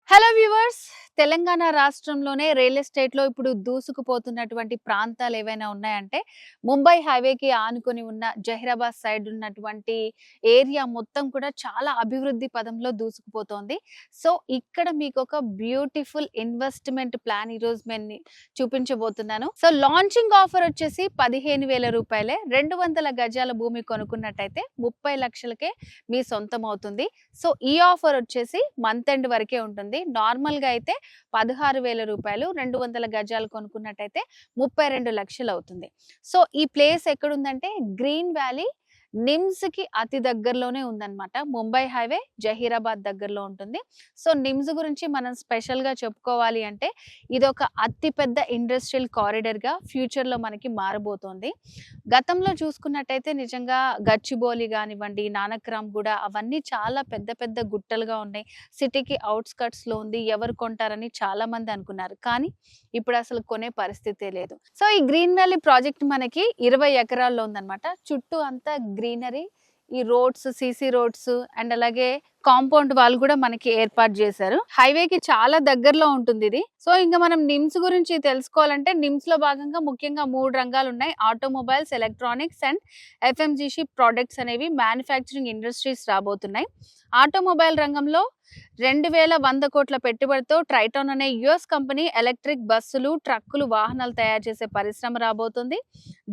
Hello viewers, Telangana రాష్ట్రంలోనే real ఎస్టేట్లో ఇప్పుడు దూసుకుపోతున్నటువంటి ప్రాంతాలు ఏవైనా ఉన్నాయంటే ముంబై హైవేకి ఆనుకొని ఉన్న జహీరాబాద్ సైడ్ ఉన్నటువంటి ఏరియా మొత్తం కూడా చాలా అభివృద్ధి పదంలో దూసుకుపోతోంది. సో ఇక్కడ మీకు ఒక బ్యూటిఫుల్ ఇన్వెస్ట్మెంట్ ప్లాన్ ఈరోజు నేను చూపించబోతున్నాను. సో లాంచింగ్ ఆఫర్ వచ్చేసి 15,000 రూపాయలే. 200 గజాల భూమి కొనుక్కున్నట్టయితే 30 లక్షలకే మీ సొంతం అవుతుంది. సో ఈ ఆఫర్ వచ్చేసి మంత్ ఎండ్ వరకే ఉంటుంది. నార్మల్ గా అయితే 16,000 రూపాయలు, 200 గజాలు కొనుక్కున్నట్టయితే 32 లక్షలు అవుతుంది. సో ఈ ప్లేస్ ఎక్కడుందంటే గ్రీన్ వ్యాలీ నిమ్స్ కి అతి దగ్గరలోనే ఉందన్నమాట. ముంబై హైవే జహీరాబాద్ దగ్గరలో ఉంటుంది. సో నిమ్స్ గురించి మనం స్పెషల్ గా చెప్పుకోవాలి అంటే ఇదొక అతిపెద్ద ఇండస్ట్రియల్ కారిడార్ గా ఫ్యూచర్ లో మనకి మారబోతోంది. గతంలో చూసుకున్నట్టయితే నిజంగా గచ్చిబౌలి కానివ్వండి, నానక్రామ్ గూడ అవన్నీ చాలా పెద్ద పెద్ద గుట్టలుగా ఉన్నాయి. సిటీకి అవుట్స్కట్స్ లో ఉంది. ఎవరు కొంటారని చాలా మంది అనుకున్నారు. కానీ ఇప్పుడు అసలు కొనే పరిస్థితే లేదు. సో ఈ గ్రీన్ వ్యాలీ ప్రాజెక్ట్ మనకి 20 ఎకరాల్లో ఉందన్నమాట. చుట్టూ అంతా గ్రీనరీ, ఈ రోడ్స్, సీసీ రోడ్స్ అండ్ అలాగే కాంపౌండ్ వాళ్ళు కూడా మనకి ఏర్పాటు చేశారు. హైవేకి చాలా దగ్గరలో ఉంటుంది ఇది. సో ఇంకా మనం నిమ్స్ గురించి తెలుసుకోవాలంటే నిమ్స్ లో భాగంగా ముఖ్యంగా 3 రంగాలు ఉన్నాయి. Automobiles, electronics and FMCG products అనేవి మ్యానుఫ్యాక్చరింగ్ ఇండస్ట్రీస్ రాబోతున్నాయి. ఆటోమొబైల్ రంగంలో 2,100 కోట్ల పెట్టుబడితో ట్రైటాన్ అనే యుఎస్ కంపెనీ ఎలక్ట్రిక్ బస్సులు, ట్రక్కులు, వాహనాలు తయారు చేసే పరిశ్రమ రాబోతుంది.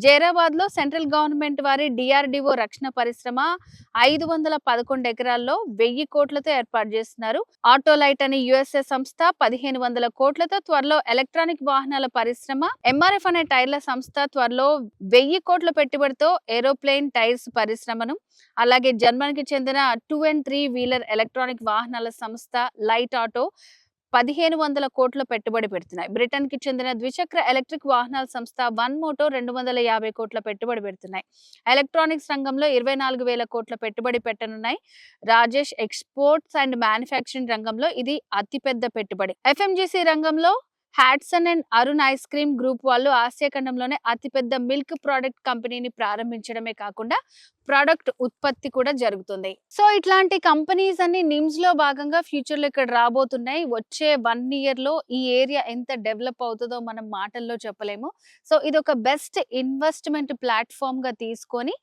జైరాబాద్ లో సెంట్రల్ గవర్నమెంట్ వారి డిఆర్డిఓ రక్షణ పరిశ్రమ 511 ఎకరాల్లో 1000 కోట్లతో ఏర్పాటు చేస్తున్నారు. ఆటోలైట్ అనే యుఎస్ఏ సంస్థ 1,500 కోట్లతో త్వరలో ఎలక్ట్రానిక్ వాహనాల పరిశ్రమ, ఎంఆర్ఎఫ్ అనే టైర్ల సంస్థ త్వరలో 1000 కోట్ల పెట్టుబడితో ఏరోప్లేన్ టైర్స్ పరిశ్రమను, అలాగే జర్మనీకి చెందిన 2 and 3 వీలర్ ఎలక్ట్రానిక్ వాహనాల సంస్థ లైట్ ఆటో 1,500 కోట్ల పెట్టుబడి పెడుతున్నాయి. బ్రిటన్ కి చెందిన ద్విచక్ర ఎలక్ట్రిక్ వాహనాల సంస్థ వన్ మోటో 250 కోట్ల పెట్టుబడి పెడుతున్నాయి. ఎలక్ట్రానిక్స్ రంగంలో 24,000 కోట్ల పెట్టుబడి పెట్టనున్నాయి. రాజేష్ ఎక్స్పోర్ట్స్ అండ్ మ్యానుఫ్యాక్చరింగ్ రంగంలో ఇది అతిపెద్ద పెట్టుబడి. ఎఫ్ఎంజీసీ రంగంలో Hatsun and Arun ice cream group వాళ్ళు ఆసియా ఖండంలోనే అతిపెద్ద మిల్క్ ప్రోడక్ట్ కంపెనీని ప్రారంభించడమే కాకుండా ప్రోడక్ట్ ఉత్పత్తి కూడా జరుగుతుంది. సో ఇట్లాంటి కంపెనీస్ అన్ని నిమ్స్ లో భాగంగా ఫ్యూచర్ లో ఇక్కడ రాబోతున్నాయి. వచ్చే 1 year లో ఈ ఏరియా ఎంత డెవలప్ అవుతుందో మనం మాటల్లో చెప్పలేము. సో ఇది ఒక బెస్ట్ ఇన్వెస్ట్మెంట్ ప్లాట్ఫామ్ గా తీసుకొని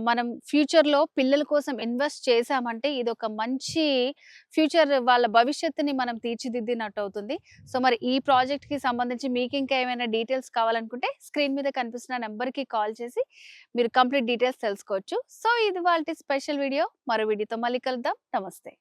మనం ఫ్యూచర్ లో పిల్లల కోసం ఇన్వెస్ట్ చేసామంటే ఇది ఒక మంచి ఫ్యూచర్, వాళ్ళ భవిష్యత్తుని మనం తీర్చిదిద్దినట్టు అవుతుంది. సో మరి ఈ ప్రాజెక్ట్ కి సంబంధించి మీకు ఇంకా ఏమైనా డీటెయిల్స్ కావాలనుకుంటే స్క్రీన్ మీద కనిపిస్తున్న నెంబర్ కి కాల్ చేసి మీరు కంప్లీట్ డీటెయిల్స్ తెలుసుకోవచ్చు. సో ఇది వాళ్ళ స్పెషల్ వీడియో. మరో వీడియోతో మళ్ళీ కలుద్దాం. నమస్తే.